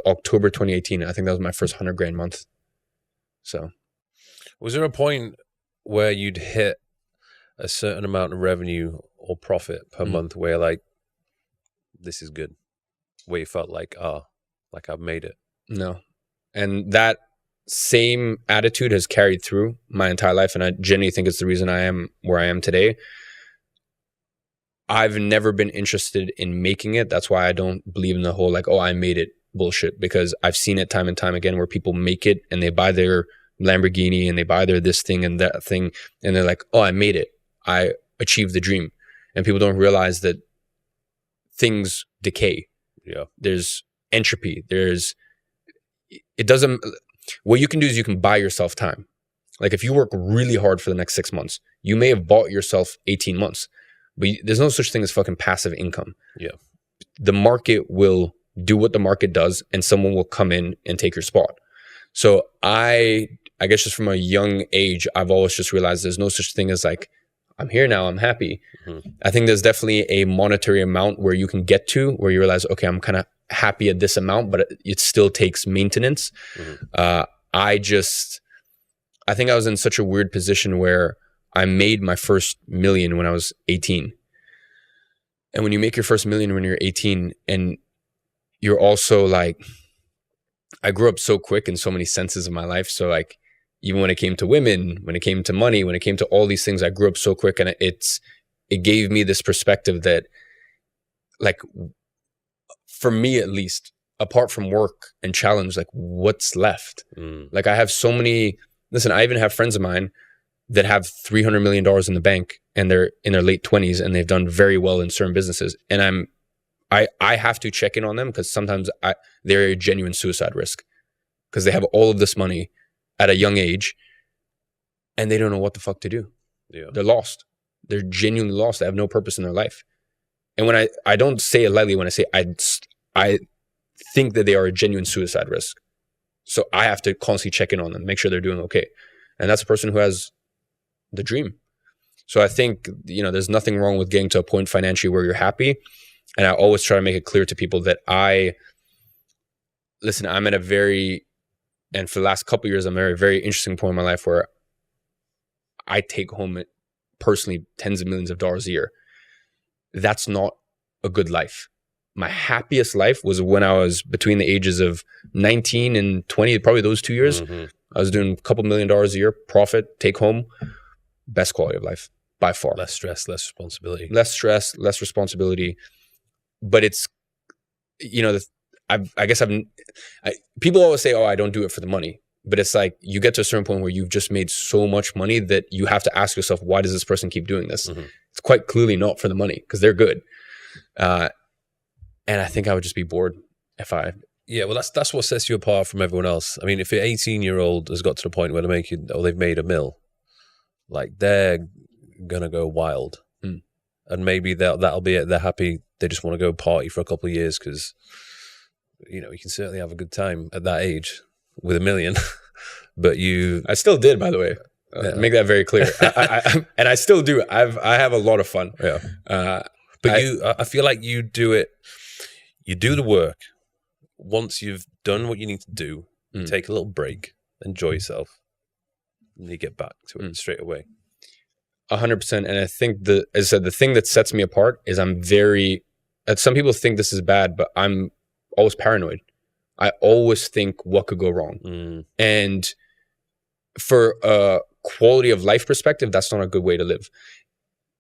October 2018. I think that was my first 100 grand month. So was there a point where you'd hit a certain amount of revenue or profit per month where like, this is good, where you felt like, like I've made it? No. And that same attitude has carried through my entire life. And I genuinely think it's the reason I am where I am today. I've never been interested in making it. That's why I don't believe in the whole like, oh, I made it bullshit, because I've seen it time and time again where people make it and they buy their Lamborghini and they buy their this thing and that thing. And they're like, oh, I made it. I achieved the dream. And people don't realize that things decay. Yeah. There's entropy. What you can do is you can buy yourself time. Like if you work really hard for the next 6 months, you may have bought yourself 18 months, but there's no such thing as fucking passive income. Yeah. The market will do what the market does and someone will come in and take your spot. So I guess just from a young age, I've always just realized there's no such thing as like, I'm here now, I'm happy. I think there's definitely a monetary amount where you can get to where you realize, okay, I'm kind of happy at this amount, but it still takes maintenance. I think I was in such a weird position where I made my first million when I was 18. And when you make your first million when you're 18, and you're also like, I grew up so quick in so many senses of my life. So like, even when it came to women, when it came to money, when it came to all these things, I grew up so quick, and it gave me this perspective that, like, for me at least, apart from work and challenge, like what's left? Like I have so many, listen, I even have friends of mine that have $300 million in the bank and they're in their late 20s and they've done very well in certain businesses. And I have to check in on them because sometimes they're a genuine suicide risk because they have all of this money at a young age and they don't know what the fuck to do. Yeah. They're lost. They're genuinely lost. They have no purpose in their life. And when I don't say it lightly when I say I think that they are a genuine suicide risk. So I have to constantly check in on them, make sure they're doing okay. And that's a person who has the dream. So I think, there's nothing wrong with getting to a point financially where you're happy. And I always try to make it clear to people that I'm at a very, and for the last couple of years, I'm at a very interesting point in my life where I take home personally tens of millions of dollars a year. That's not a good life. My happiest life was when I was between the ages of 19 and 20, probably those 2 years. I was doing a couple $1 million a year, profit, take home, best quality of life by far. Less stress, less responsibility. Less stress, less responsibility. But it's, people always say, oh, I don't do it for the money. But it's like, you get to a certain point where you've just made so much money that you have to ask yourself, why does this person keep doing this? It's quite clearly not for the money because they're good. And I think I would just be bored if I... Yeah, well, that's what sets you apart from everyone else. I mean, if an 18-year-old has got to the point where they've made a mill, like they're going to go wild. And maybe that'll be it. They're happy. They just want to go party for a couple of years because, you can certainly have a good time at that age with $1 million. But I still did, by the way. Make that very clear. And I still do. I have a lot of fun. Yeah. I feel like you do it. You do the work. Once you've done what you need to do, take a little break, enjoy yourself, and you get back to it straight away. 100%. And I think as I said, the thing that sets me apart is some people think this is bad, but I'm always paranoid. I always think what could go wrong. And for a quality of life perspective, that's not a good way to live.